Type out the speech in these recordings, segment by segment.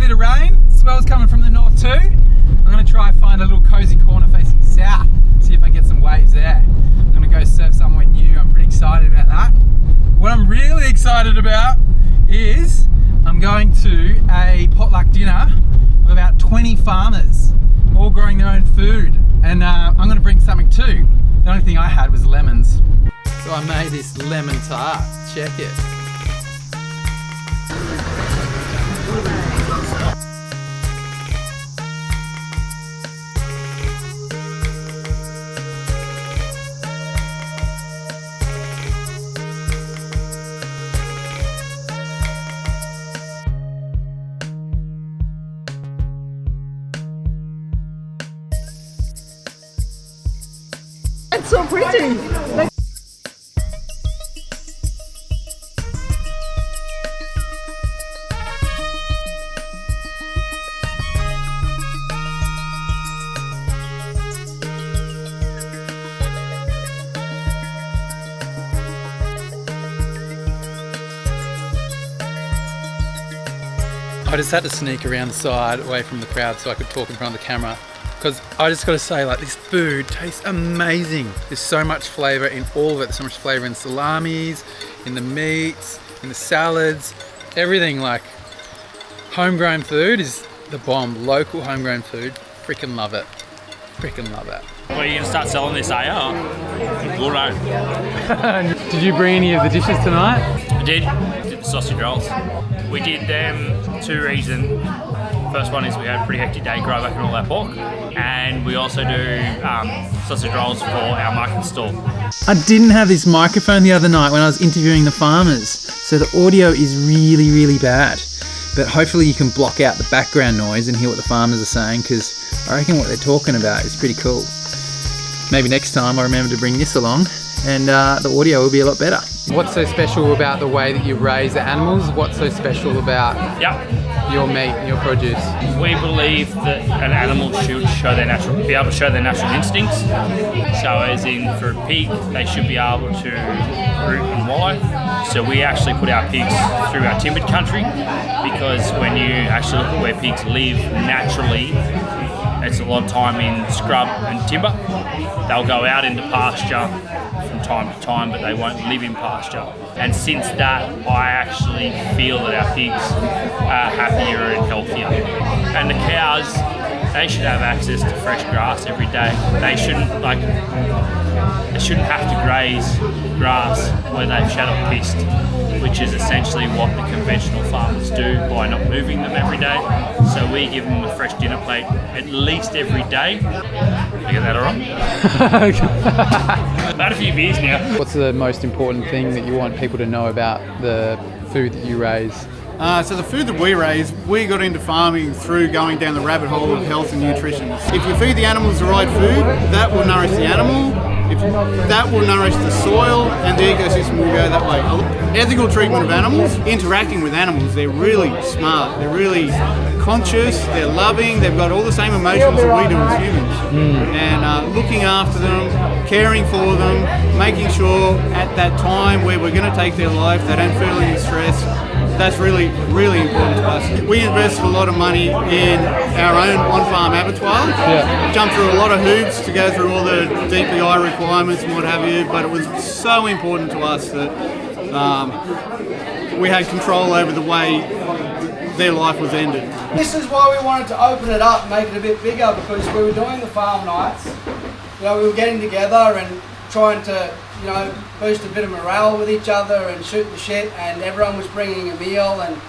bit of rain. Swell's coming from the north too. I'm going to try and find a little cozy corner facing south. See if I can get some waves there. I'm going to go surf somewhere new. I'm pretty excited about that. What I'm really excited about is I'm going to a potluck dinner with about 20 farmers, all growing their own food. And I'm going to bring something too. The only thing I had was lemons. So I made this lemon tart. Check it. It's so pretty! I just had to sneak around the side away from the crowd so I could talk in front of the camera, because I just got to say, like, this food tastes amazing. There's so much flavour in all of it. There's so much flavour in salamis, in the meats, in the salads, everything. Like, homegrown food is the bomb. Local homegrown food, freaking love it. Freaking love it. Well, are you going to start selling this, are you? Good on. Did you bring any of the dishes tonight? I did the sausage rolls. We did them two reasons. First one is we had a pretty hectic day growing back and all that pork, and we also do sausage rolls for our market stall. I didn't have this microphone the other night when I was interviewing the farmers, so the audio is really, really bad. But hopefully you can block out the background noise and hear what the farmers are saying, because I reckon what they're talking about is pretty cool. Maybe next time I'll remember to bring this along, and the audio will be a lot better. What's so special about the way that you raise the animals? What's so special about your meat and your produce? We believe that an animal should be able to show their natural instincts. So as in for a pig, they should be able to root and wallow. So we actually put our pigs through our timbered country, because when you actually look at where pigs live naturally, it's a lot of time in scrub and timber. They'll go out into pasture from time to time, but they won't live in pasture. And since that, I actually feel that our pigs are happier and healthier. And the cows, they should have access to fresh grass every day. They shouldn't have to graze grass where they've shut up pissed, which is essentially what the conventional farmers do by not moving them every day. So we give them a fresh dinner plate at least every day. Did I get that all right? I've had a few beers now. What's the most important thing that you want people to know about the food that you raise? So the food that we raise, we got into farming through going down the rabbit hole of health and nutrition. If you feed the animals the right food, that will nourish the animal. That will nourish the soil, and the ecosystem will go that way. Ethical treatment of animals, interacting with animals, they're really smart, they're really conscious, they're loving, they've got all the same emotions that we do as humans. And looking after them, caring for them, making sure at that time where we're going to take their life, they don't feel any stress. That's really, really important to us. We invested a lot of money in our own on-farm abattoir. Jumped through a lot of hoops to go through all the DPI requirements and what have you, but it was so important to us that we had control over the way their life was ended. This is why we wanted to open it up, make it a bit bigger, because we were doing the farm nights. We were getting together and trying to, boost a bit of morale with each other and shoot the shit, and everyone was bringing a meal, and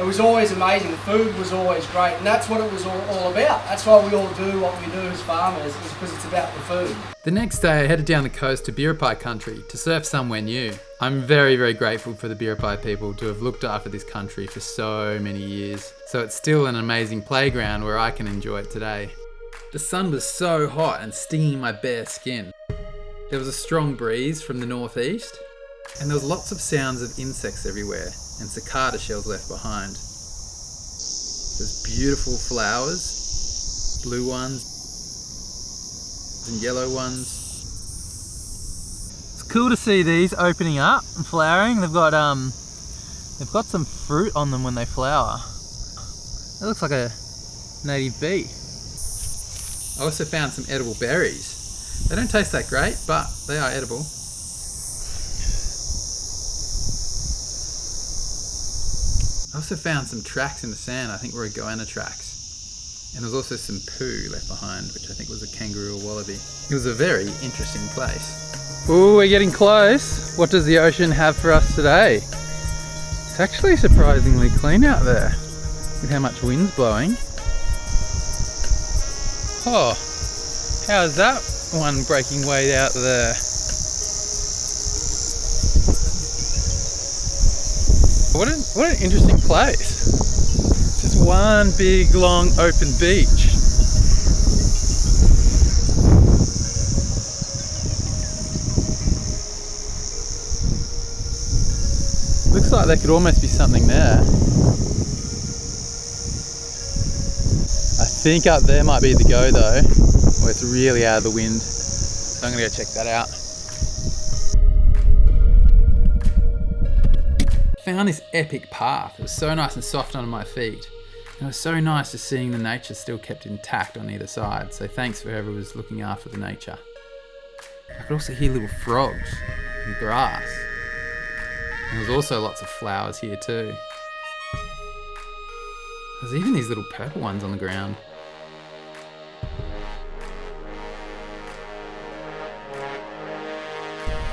it was always amazing. The food was always great, and that's what it was all about. That's why we all do what we do as farmers, is because it's about the food. The next day I headed down the coast to Biripi country to surf somewhere new. I'm very, very grateful for the Biripi people to have looked after this country for so many years. So it's still an amazing playground where I can enjoy it today. The sun was so hot and stinging my bare skin. There was a strong breeze from the northeast, and there was lots of sounds of insects everywhere and cicada shells left behind. There's beautiful flowers, blue ones and yellow ones. It's cool to see these opening up and flowering. They've got some fruit on them when they flower. That looks like a native bee. I also found some edible berries. They don't taste that great, but they are edible. I also found some tracks in the sand. I think were goanna tracks. And there was also some poo left behind, which I think was a kangaroo or wallaby. It was a very interesting place. Ooh, we're getting close. What does the ocean have for us today? It's actually surprisingly clean out there. Look at how much wind's blowing. Oh, how's that one breaking way out there? What an interesting place. Just one big long open beach. Looks like there could almost be something there. I think up there might be the go though, where it's really out of the wind. So I'm gonna go check that out. Found this epic path. It was so nice and soft under my feet. And it was so nice just seeing the nature still kept intact on either side. So thanks for whoever was looking after the nature. I could also hear little frogs in the grass. And there was also lots of flowers here too. There's even these little purple ones on the ground.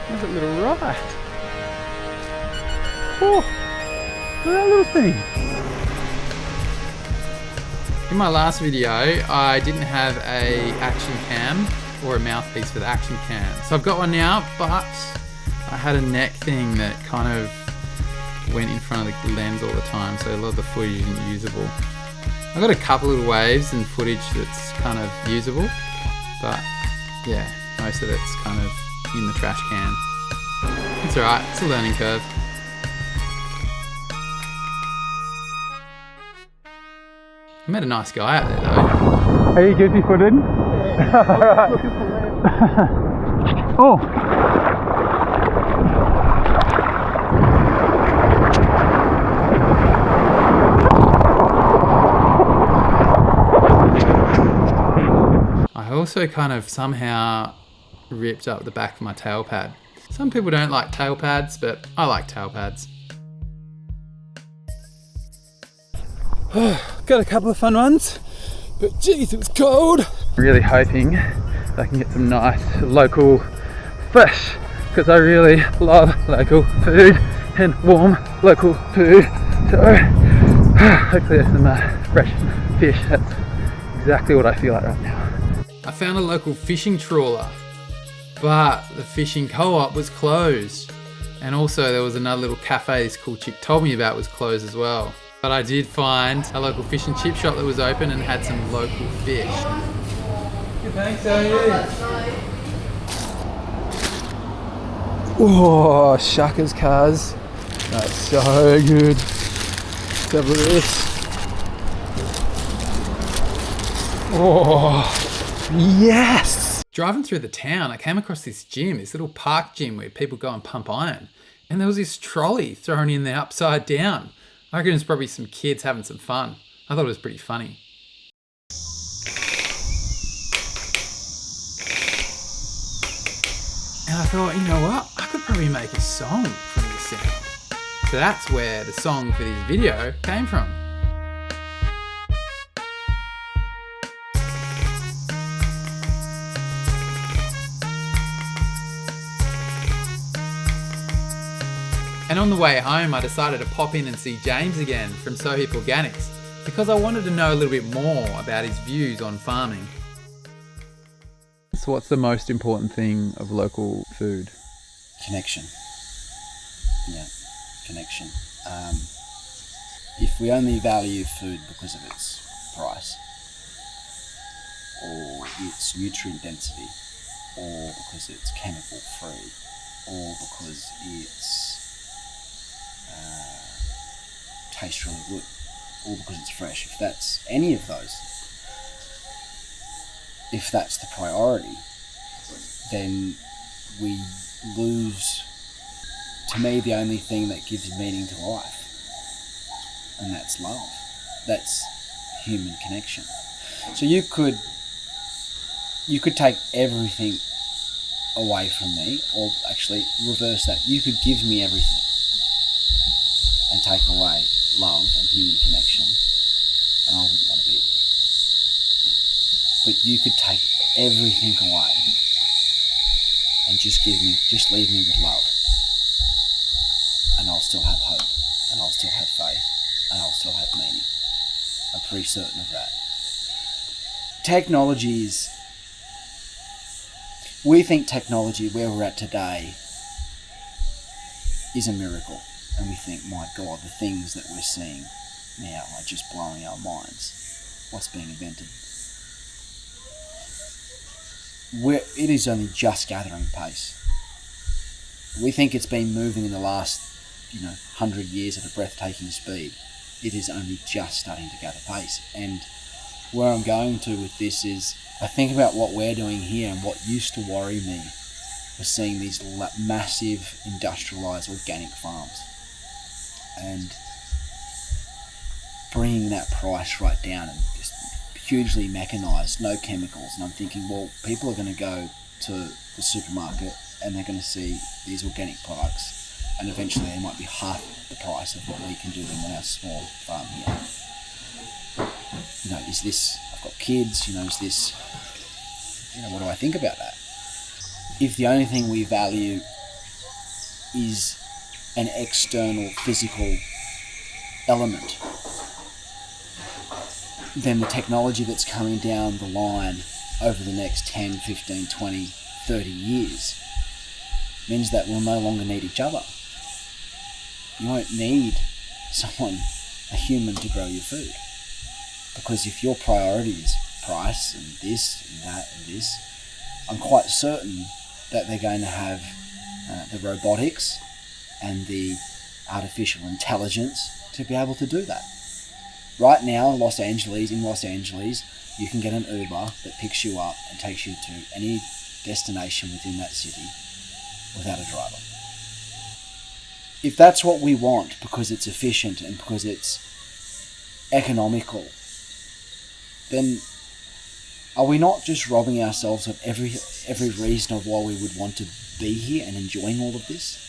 There's a little right. Oh, look at that little thing. In my last video, I didn't have a action cam or a mouthpiece for the action cam. So I've got one now, but I had a neck thing that kind of went in front of the lens all the time, so a lot of the footage isn't usable. I've got a couple of waves and footage that's kind of usable, but yeah, most of it's kind of in the trash can. It's alright, it's a learning curve. I met a nice guy out there though. Are you goofy footed? Yeah. Alright. Oh! I also kind of somehow ripped up the back of my tail pad. Some people don't like tail pads, but I like tail pads. Got a couple of fun ones, but geez, it was cold. Really hoping that I can get some nice local fish, because I really love local food and warm local food. So hopefully there's some fresh fish. That's exactly what I feel like right now. I found a local fishing trawler, but the fishing co-op was closed. And also there was another little cafe this cool chick told me about was closed as well. But I did find a local fish and chip shop that was open and had some local fish. Good, thanks, how are you? Oh, shuckers, cuz. That's so good. Let's have a look at this. Oh, yes! Driving through the town, I came across this gym, this little park gym where people go and pump iron. And there was this trolley thrown in there upside down. I reckon it's probably some kids having some fun. I thought it was pretty funny. And I thought, you know what? I could probably make a song from this sound. So that's where the song for this video came from. And on the way home, I decided to pop in and see James again from Sohip Organics because I wanted to know a little bit more about his views on farming. So what's the most important thing of local food? Connection. Yeah, connection. If we only value food because of its price, or its nutrient density, or because it's chemical free, or because it's tastes really good, or because it's fresh, if that's any of those, if that's the priority, then we lose, to me, the only thing that gives meaning to life, and that's love. That's human connection. So you could take everything away from me, or actually reverse that. You could give me everything and take away love and human connection, and I wouldn't want to be here. But you could take everything away and just leave me with love, and I'll still have hope, and I'll still have faith, and I'll still have meaning. I'm pretty certain of that. We think technology, where we're at today, is a miracle. And we think, my God, the things that we're seeing now are just blowing our minds. What's being invented? It is only just gathering pace. We think it's been moving in the last 100 years at a breathtaking speed. It is only just starting to gather pace. And where I'm going to with this is, I think about what we're doing here, and what used to worry me was seeing these massive industrialised organic farms and bringing that price right down, and just hugely mechanised, no chemicals. And I'm thinking, well, people are going to go to the supermarket and they're going to see these organic products, and eventually they might be half the price of what we can do them on our small farm here. Is this, I've got kids, is this, what do I think about that? If the only thing we value is an external physical element, then the technology that's coming down the line over the next 10, 15, 20, 30 years means that we'll no longer need each other. You won't need a human to grow your food. Because if your priority is price and this and that and this, I'm quite certain that they're going to have the robotics and the artificial intelligence to be able to do that. Right now, in Los Angeles, you can get an Uber that picks you up and takes you to any destination within that city without a driver. If that's what we want, because it's efficient and because it's economical, then are we not just robbing ourselves of every reason of why we would want to be here and enjoying all of this?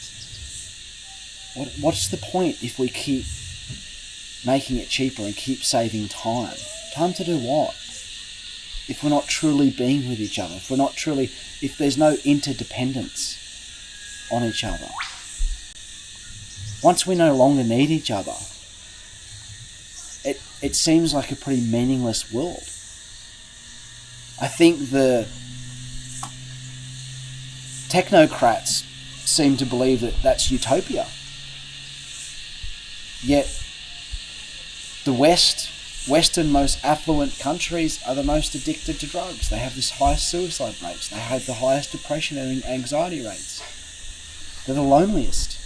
What's the point if we keep making it cheaper and keep saving time? Time to do what? If we're not truly being with each other, if there's no interdependence on each other. Once we no longer need each other, it seems like a pretty meaningless world. I think the technocrats seem to believe that that's utopia. Yet the Western most affluent countries are the most addicted to drugs. They have the highest suicide rates. They have the highest depression and anxiety rates. They're the loneliest.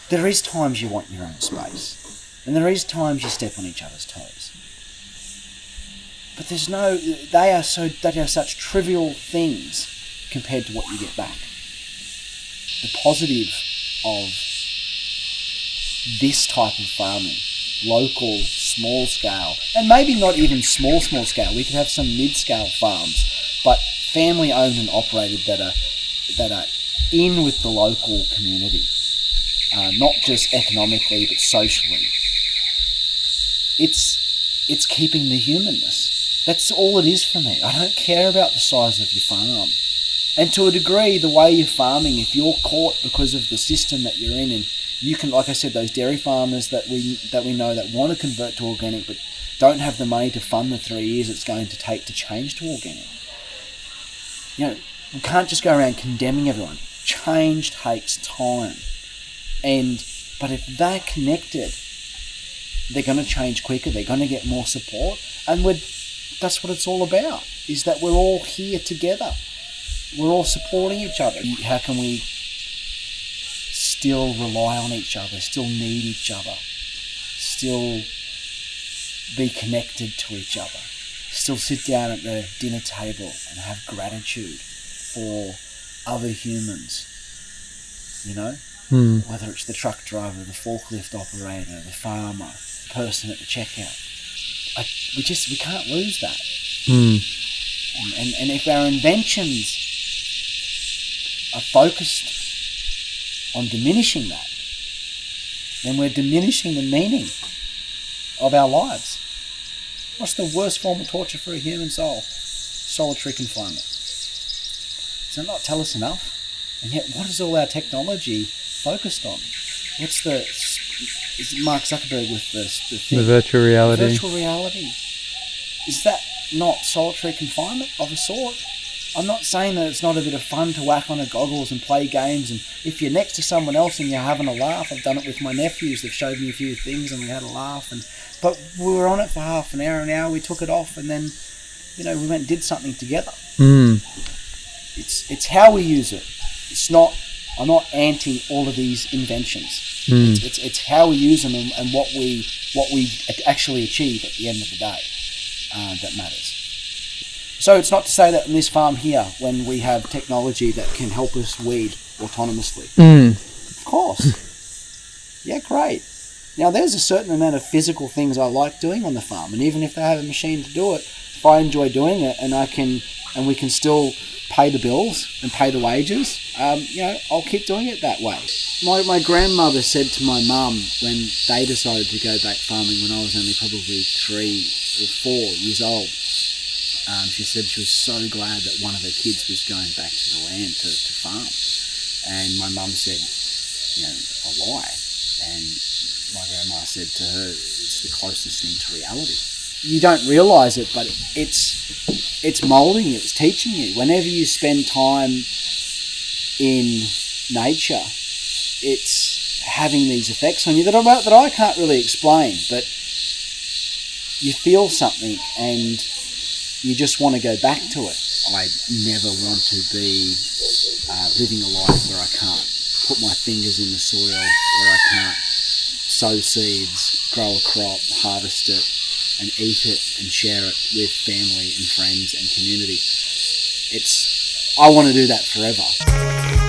There is times you want your own space. And there is times you step on each other's toes. But they are such trivial things compared to what you get back. The positive of this type of farming, local, small scale, and maybe not even small scale. We could have some mid-scale farms, but family owned and operated that are in with the local community, not just economically but socially. It's keeping the humanness. That's all it is for me. I don't care about the size of your farm. And to a degree, the way you're farming, if you're caught because of the system that you're in, and you can, like I said, those dairy farmers that we know that want to convert to organic but don't have the money to fund the 3 years it's going to take to change to organic. We can't just go around condemning everyone. Change takes time. But if they're connected, they're going to change quicker, they're going to get more support, and that's what it's all about, is that we're all here together. We're all supporting each other. How can we still rely on each other, still need each other, still be connected to each other, still sit down at the dinner table and have gratitude for other humans, Whether it's the truck driver, the forklift operator, the farmer, the person at the checkout. we can't lose that. Mm. And if our inventions are focused on diminishing that, then we're diminishing the meaning of our lives. What's the worst form of torture for a human soul? Solitary confinement. Does that not tell us enough? And yet, what is all our technology focused on? What's is Mark Zuckerberg with the thing? The virtual reality. Virtual reality. Is that not solitary confinement of a sort? I'm not saying that it's not a bit of fun to whack on the goggles and play games, and if you're next to someone else and you're having a laugh, I've done it with my nephews, they've showed me a few things and we had a laugh, but we were on it for half an hour, we took it off, and then, we went and did something together. Mm. It's how we use it. I'm not anti all of these inventions. Mm. It's how we use them and what we actually achieve at the end of the day that matters. So it's not to say that in this farm here, when we have technology that can help us weed autonomously. Mm. Of course. Yeah, great. Now there's a certain amount of physical things I like doing on the farm, and even if they have a machine to do it, if I enjoy doing it and we can still pay the bills and pay the wages, I'll keep doing it that way. My grandmother said to my mum when they decided to go back farming when I was only probably 3 or 4 years old, she said she was so glad that one of her kids was going back to the land to farm. And my mum said, why? And my grandma said to her, it's the closest thing to reality. You don't realise it, but it's moulding you, it's teaching you. Whenever you spend time in nature, it's having these effects on you that I can't really explain, but you feel something and you just want to go back to it. I never want to be living a life where I can't put my fingers in the soil, where I can't sow seeds, grow a crop, harvest it, and eat it and share it with family and friends and community. I want to do that forever.